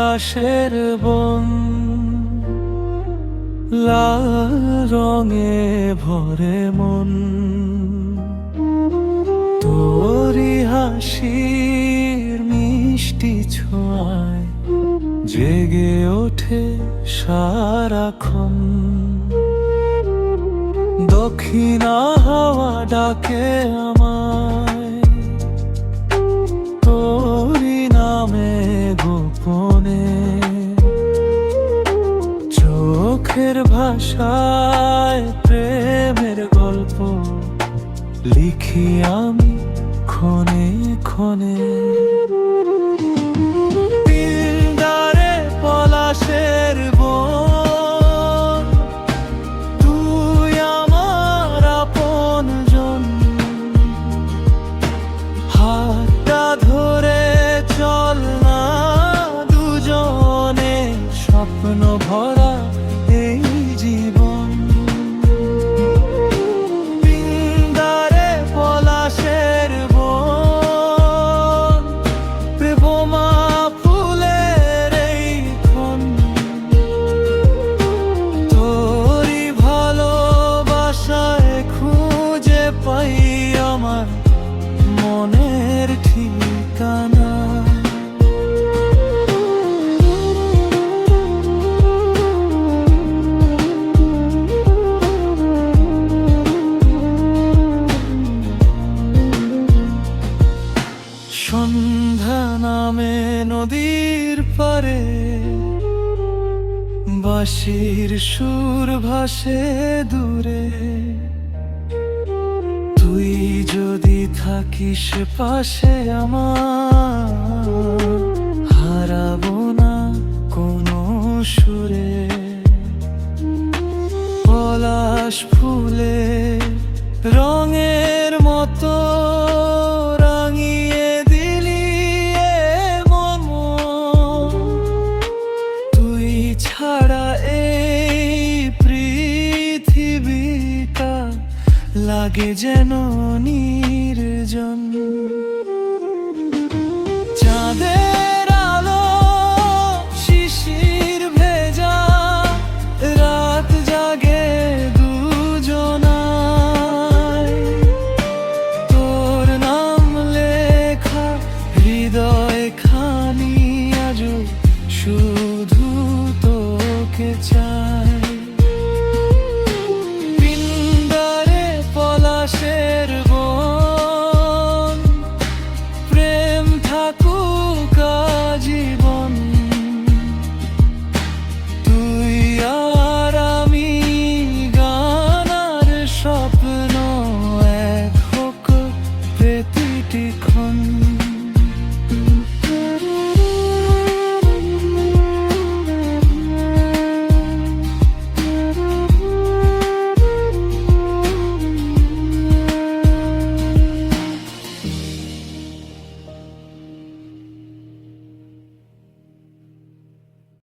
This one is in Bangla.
পলাশের বন, লাল রঙে ভরে মন। তোরি হাসির মিষ্টি ছোঁয়ায় জেগে ওঠে সারাক্ষণ। দক্ষিণা হাওয়া ডাকে আমায় তোরি নামে গোপনে। চোখের ভাষায় প্রেমের গল্প লিখি আমি ক্ষণে ক্ষণে। পিণ্ডারে পলাশের বন, তুই আমার আপনজন। হাতটা ধরে চল না দুজনে, স্বপ্ন ভরা এই জীবন। পিণ্ডারে পলাশের বন, প্রেমা ফুলের এই ক্ষণ। তোরি ভালোবাসায় খুঁজে পাই আমার মনের ঠিকানা। সন্ধ্যা নামে নদীর পারে, বাঁশির সুর ভাসে দূরে। তুই যদি থাকিস পাশে আমার, হারাবো না কোনো সুরে। পলাশ ফুলে রঙের মতো রাঙিয়ে দিলি এ মন। তুই ছাড়া এই পৃথিবীটা লাগে যেন